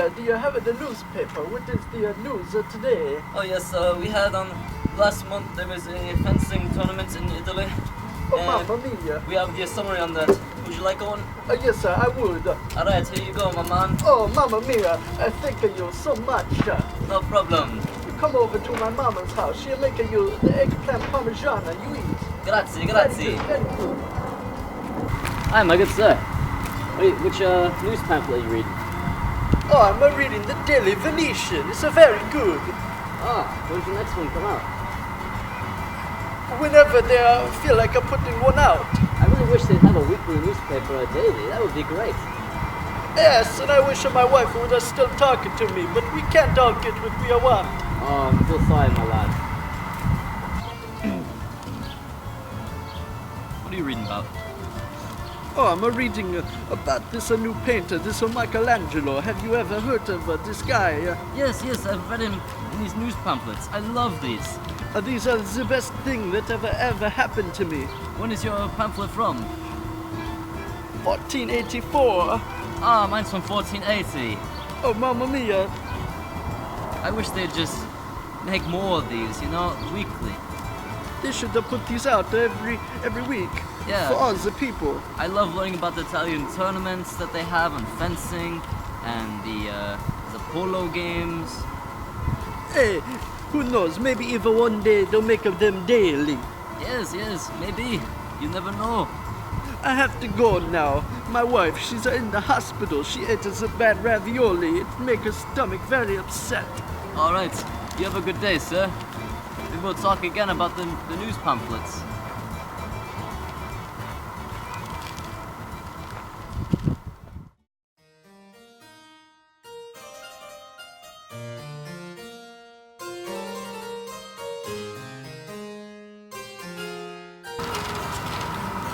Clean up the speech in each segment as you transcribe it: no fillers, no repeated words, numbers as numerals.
Mia, do you have the newspaper? What is the news today? Oh yes, we had last month there was a fencing tournament in Italy. Oh, Mamma Mia. We have the summary on that. Would you like one? Yes, sir, I would. Alright, here you go, my man. Oh, Mamma Mia, thank you so much. No problem. You come over to my mama's house. She'll make you the eggplant parmigiana you eat. Grazie, grazie. Thank you. Hi, my good sir. Which news pamphlet are you reading? Oh, I'm reading the Daily Venetian. It's very good. Ah, when's the next one come out? Whenever they feel like putting one out. I really wish they'd have a weekly newspaper or daily. That would be great. Yes, and I wish my wife would still talking to me, but we can't all get what we want. Oh, I'm so sorry, my lad. What are you reading about? Oh, I'm reading about this new painter, this Michelangelo. Have you ever heard of this guy? Yes, I've read him in these news pamphlets. I love these. These are the best thing that ever happened to me. When is your pamphlet from? 1484. Ah, mine's from 1480. Oh, Mamma Mia. I wish they'd just make more of these, weekly. They should put these out every week. Yeah. For all the people. I love learning about the Italian tournaments that they have on fencing and the polo games. Hey, who knows? Maybe even one day they'll make of them daily. Yes, maybe. You never know. I have to go now. My wife, she's in the hospital. She ate a bad ravioli. It makes her stomach very upset. All right. You have a good day, sir. We will talk again about the news pamphlets.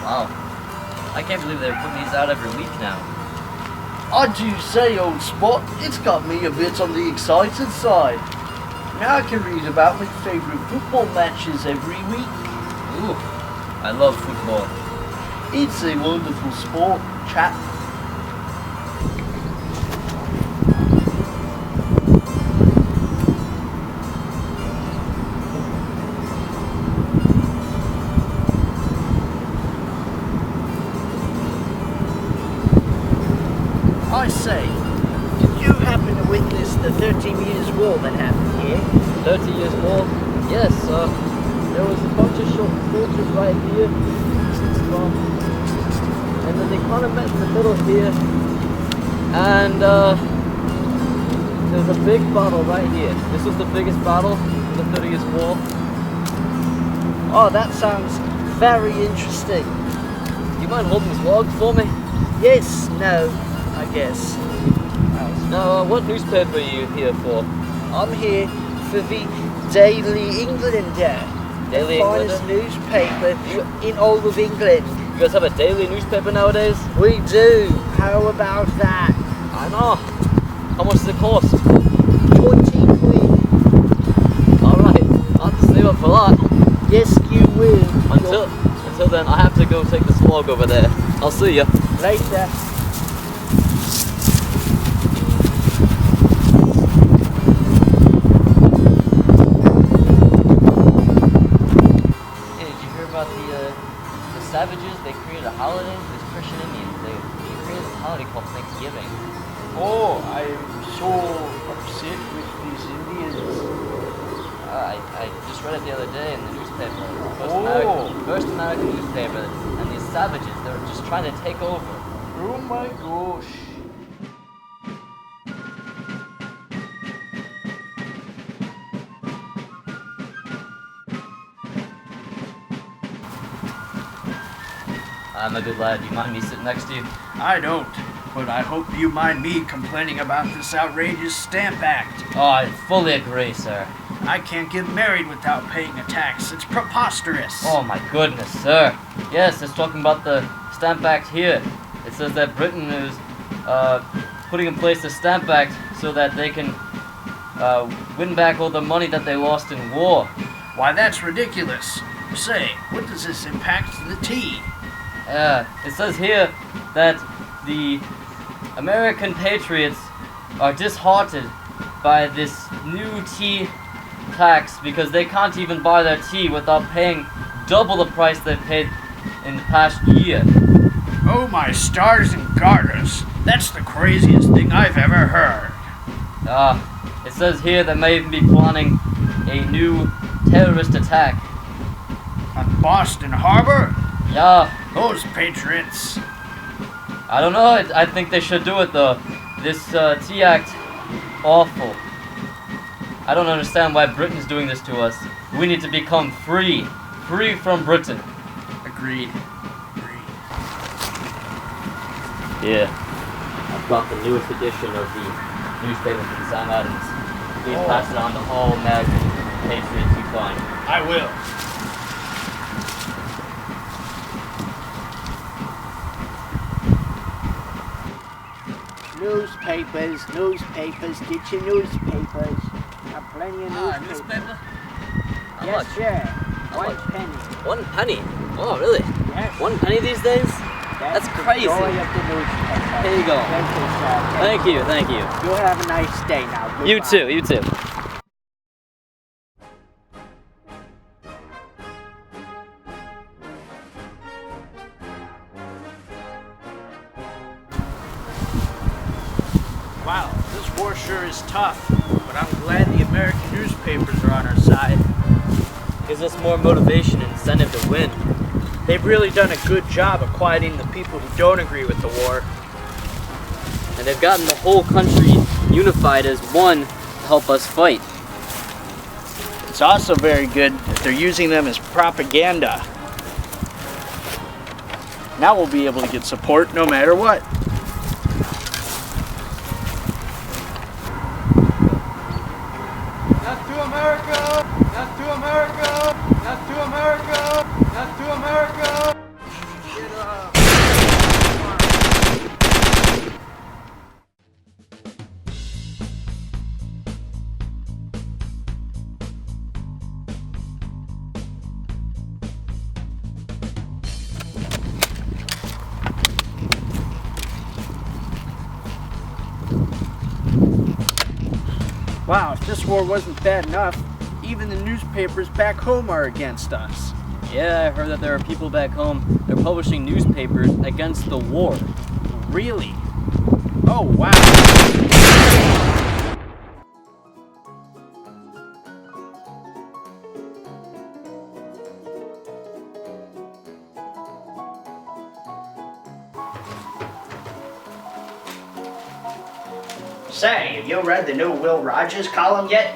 Wow. I can't believe they're putting these out every week now. I do say, old spot, it's got me a bit on the excited side. Now I can read about my favourite football matches every week. Ooh, I love football. It's a wonderful sport, chap. I say, did you happen to witness the 13 Years' War that happened here? 30 Years War? Yes, there was a bunch of soldiers right here. And then they kind of met in the middle here. And there was a big battle right here. This was the biggest battle in the 30 Years' War. Oh, that sounds very interesting. Do you mind holding this log for me? Yes, no, I guess. Now, what newspaper are you here for? I'm here for the Daily Englander. Daily the finest newspaper in all of England. You guys have a daily newspaper nowadays? We do. How about that? I know. How much does it cost? 20 quid. Alright, I'll have to save up for that. Yes, you will. Until then, I have to go take this log over there. I'll see you. Later. Savages, they created a holiday, these Christian Indians, they created this holiday called Thanksgiving. Oh, I'm so upset with these Indians. I just read it the other day in the newspaper, first Oh. American newspaper, and these savages, they were just trying to take over. Oh my gosh. I'm a good lad, do you mind me sitting next to you? I don't, but I hope you mind me complaining about this outrageous Stamp Act. Oh, I fully agree, sir. I can't get married without paying a tax. It's preposterous. Oh my goodness, sir. Yes, it's talking about the Stamp Act here. It says that Britain is putting in place the Stamp Act so that they can win back all the money that they lost in war. Why, that's ridiculous. Say, what does this impact the tea? It says here that the American patriots are disheartened by this new tea tax because they can't even buy their tea without paying double the price they paid in the past year. Oh my stars and garters. That's the craziest thing I've ever heard. It says here they may even be planning a new terrorist attack. On Boston Harbor? Yeah, Those patriots. I don't know. I think they should do it though. This tea act, awful. I don't understand why Britain's doing this to us. We need to become free from Britain. Agreed. Yeah, I've got the newest edition of the newspaper from Sam Adams. Please pass it on to all American patriots you find. I will. Newspapers, get your newspapers. Got plenty of newspapers. Newspaper? How Yes, much? sir. How One much? penny. 1 penny. Oh, really? Yes. 1 penny these days? That's crazy. The joy of the newspaper. Here you go. Thank you, sir. Thank you. You have a nice day now. You Goodbye. too. Wow, this war sure is tough, but I'm glad the American newspapers are on our side. Gives us more motivation and incentive to win. They've really done a good job of quieting the people who don't agree with the war. And they've gotten the whole country unified as one to help us fight. It's also very good that they're using them as propaganda. Now we'll be able to get support no matter what. Not to America! Not to America! Not to America! Not to America! Get up! Wow, if this war wasn't bad enough, even the newspapers back home are against us. Yeah, I heard that there are people back home, they're publishing newspapers against the war. Really? Oh, wow. Say, have you read the new Will Rogers column yet?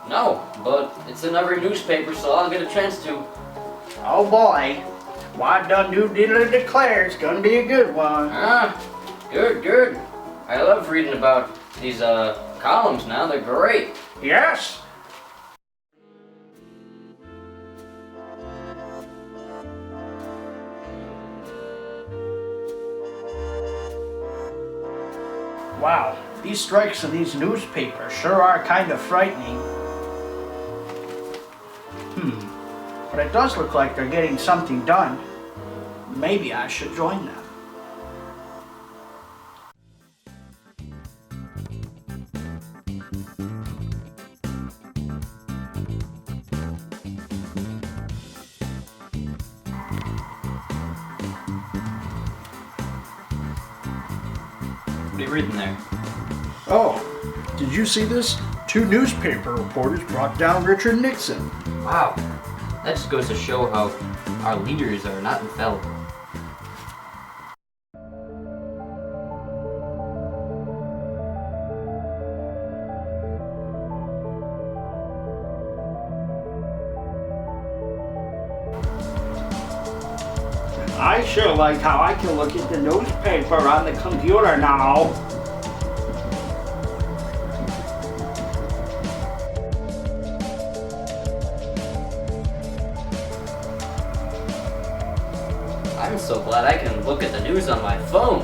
No, but it's in every newspaper, so I'll get a chance to. Oh boy. Why done New Dealer declares gonna be a good one. Good. I love reading about these columns now, they're great. Yes. Wow, these strikes in these newspapers sure are kind of frightening. But it does look like they're getting something done. Maybe I should join them. What are you reading there? Oh, did you see this? 2 newspaper reporters brought down Richard Nixon. Wow, that just goes to show how our leaders are not infallible. I sure like how I can look at the newspaper on the computer now. I'm so glad I can look at the news on my phone.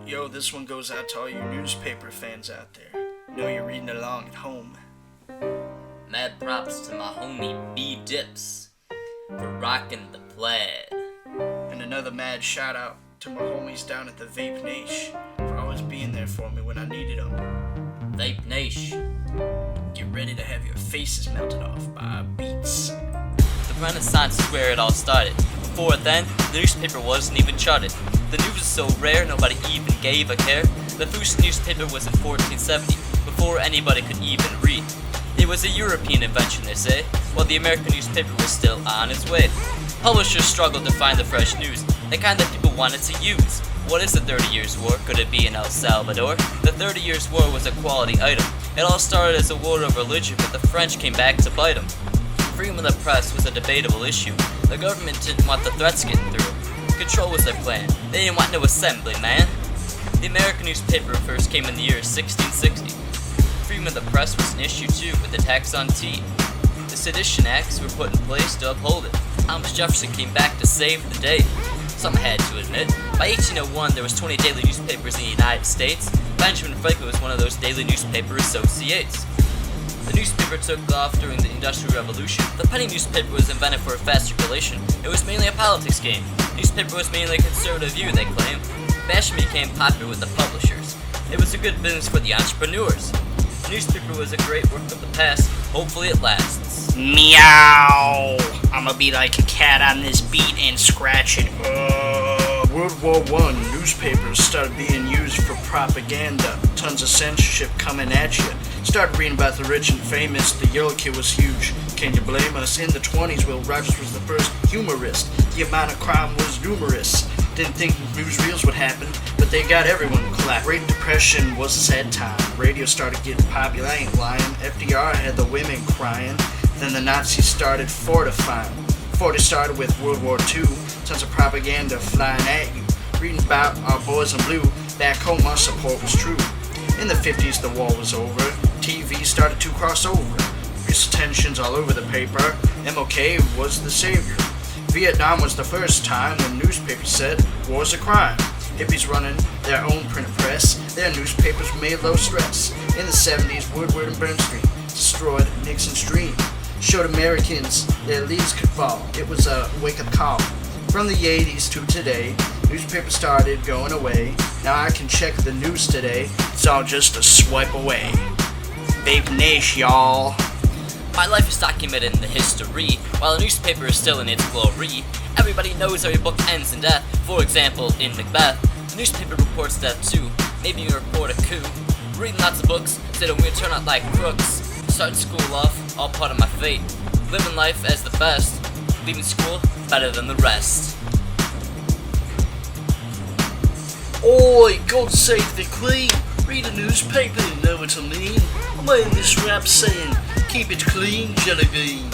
Yo, this one goes out to all you newspaper fans out there. Know you're reading along at home. Mad props to my homie B-Dips for rocking the plaid. And another mad shout out to my homies down at the Vape Nation for always being there for me when I needed them. Vape Nation. Get ready to have your faces melted off by beats. The Renaissance is where it all started. Before then, the newspaper wasn't even charted. The news was so rare, nobody even gave a care. The first newspaper was in 1470, before anybody could even read. It was a European invention, they say, while the American newspaper was still on its way. Publishers struggled to find the fresh news, the kind that people wanted to use. What is the 30 Years' War? Could it be in El Salvador? The 30 Years' War was a quality item. It all started as a war of religion, but the French came back to bite them. Freedom of the press was a debatable issue. The government didn't want the threats getting through. Control was their plan. They didn't want no assembly, man. The American newspaper first came in the year 1660. Freedom of the press was an issue too, with the tax on tea. The Sedition Acts were put in place to uphold it. Thomas Jefferson came back to save the day. Some had to admit. By 1801, there was 20 daily newspapers in the United States. Benjamin Franklin was one of those daily newspaper associates. The newspaper took off during the Industrial Revolution. The penny newspaper was invented for a fast circulation. It was mainly a politics game. The newspaper was mainly a conservative view, they claim. Fashion became popular with the publishers. It was a good business for the entrepreneurs. The newspaper was a great work of the past. Hopefully it lasts. Meow! I'ma be like a cat on this beat and scratch it. World War I, newspapers started being used for propaganda. Tons of censorship coming at you. Started reading about the rich and famous. The Yellow Kid was huge. Can you blame us? In the 20s, Will Rogers was the first humorist. The amount of crime was numerous. Didn't think newsreels would happen, but they got everyone clapped. Great Depression was a sad time. Radio started getting popular, I ain't lying. FDR had the women crying. Then the Nazis started fortifying. 40 started with World War II. Tons of propaganda flying at you. Reading about our boys in blue. Back home, our support was true. In the 50s, the war was over. TV started to cross over. Racial tensions all over the paper. MLK was the savior. Vietnam was the first time when newspapers said war's a crime. Hippies running their own printing press. Their newspapers made low stress. In the 70s, Woodward and Bernstein destroyed Nixon's dream. Showed Americans their leaves could fall. It was a wake-up call. From the 80s to today, newspapers started going away. Now I can check the news today. It's all just a swipe away. Vape Nation, y'all. My life is documented in the history, while a newspaper is still in its glory. Everybody knows every book ends in death. For example, in Macbeth, the newspaper reports death too. Maybe you report a coup. Reading lots of books, so that we turn out like crooks. Starting school off, all part of my fate. Living life as the best. Leaving school better than the rest. Oi, God save the Queen. Read a newspaper, you know what I mean. I'm in this rap saying, keep it clean, jelly bean.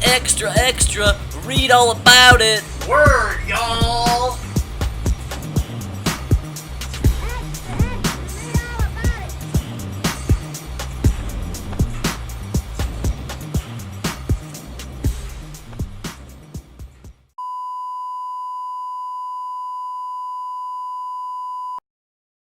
Extra, extra, read all about it. Word, y'all.